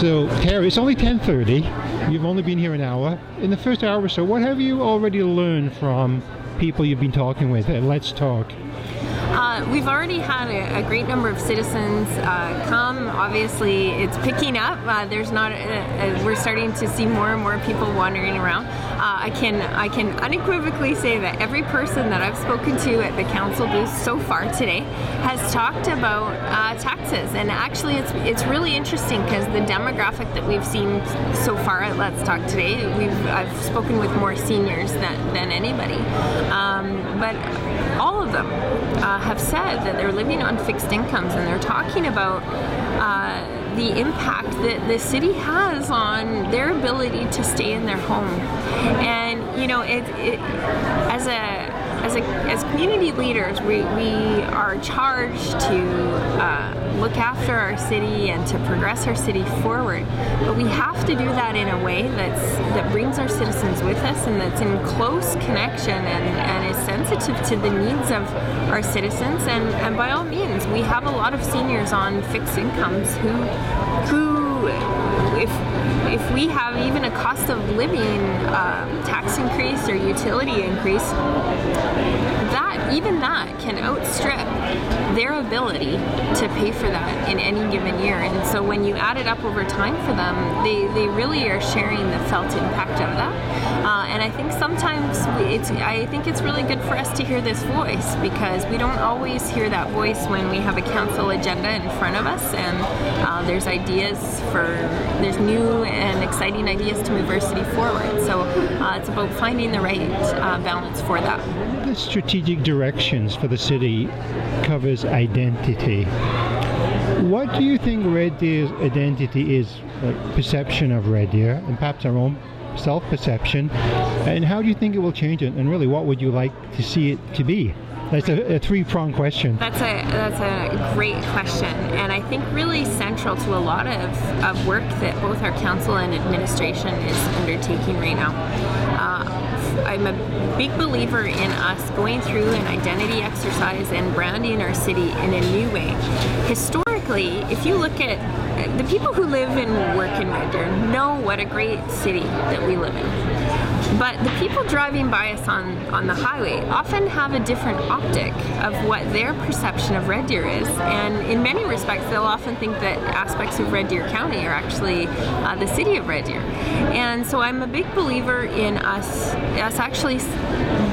So, Terry, it's only 10:30. You've only been here an hour. In the first hour or so, what have you already learned from people you've been talking with at Let's Talk? We've already had a great number of citizens come. Obviously, it's picking up. We're starting to see more and more people wandering around. I can unequivocally say that every person that I've spoken to at the council booth so far today has talked about taxes, and actually, it's really interesting because the demographic that we've seen so far at Let's Talk today, I've spoken with more seniors than anybody, but all of them have said that they're living on fixed incomes, and they're talking about the impact that the city has on their ability to stay in their home. And as community leaders, we are charged to look after our city and to progress our city forward. But we have to do that in a way that brings our citizens with us, and that's in close connection and is sensitive to the needs of our citizens. And by all means, we have a lot of seniors on fixed incomes who if we have even a cost of living tax increase or utility increase, even that can outstrip their ability to pay for that in any given year. And so when you add it up over time for them, they really are sharing the felt impact of that. And I think sometimes it's really good for us to hear this voice, because we don't always hear that voice when we have a council agenda in front of us, and there's new and exciting ideas to move our city forward. So it's about finding the right balance for that. The strategic directions for the city covers identity. What do you think Red Deer's identity is, perception of Red Deer, and perhaps our own self-perception, and how do you think it will change it, and really what would you like to see it to be? That's a three-pronged question. That's a great question, and I think really central to a lot of work that both our council and administration is undertaking right now. I'm a big believer in us going through an identity exercise and branding our city in a new way. Historically, if you look at the people who live and work in Red Deer, know what a great city that we live in. But the people driving by us on the highway often have a different optic of what their perception of Red Deer is. And in many respects, they'll often think that aspects of Red Deer County are actually the city of Red Deer. And so I'm a big believer in us actually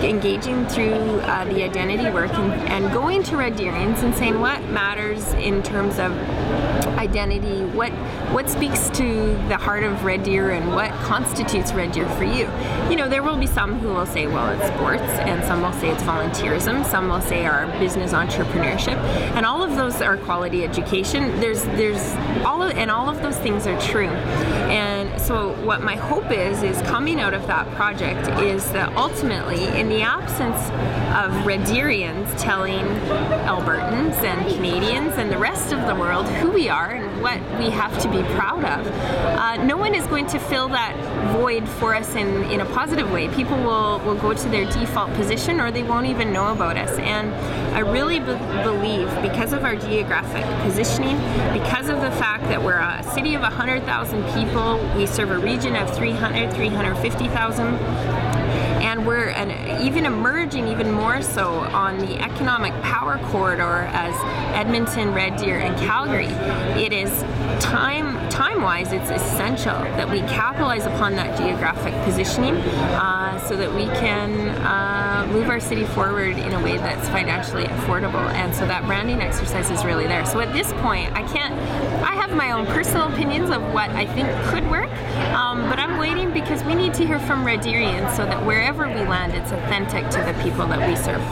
engaging through the identity work and going to Red Deerians and saying what matters in terms of identity, what speaks to the heart of Red Deer and what constitutes Red Deer for you. You know, there will be some who will say, well, it's sports, and some will say it's volunteerism, some will say our business entrepreneurship, and all of those are quality education. There's all of those things are true. And so what my hope is coming out of that project is that ultimately, in the absence of Red Deerians telling Albertans and Canadians and the rest of the world who we are and what we have to be proud of, no one is going to fill that void for us in a positive way. People will go to their default position, or they won't even know about us. And I really believe, because of our geographic positioning, because of the fact that we're a city of 100,000 people, we serve a region of 350,000, and we're even emerging even more so on the economic power corridor as Edmonton, Red Deer, and Calgary. It is time-wise, it's essential that we capitalize upon that geographic positioning so that we can move our city forward in a way that's financially affordable. And so that branding exercise is really there. So at this point, I have my own personal opinions of what I think could work, but I'm waiting because we need to hear from Red Deerians so that wherever we land, it's authentic to the people that we serve.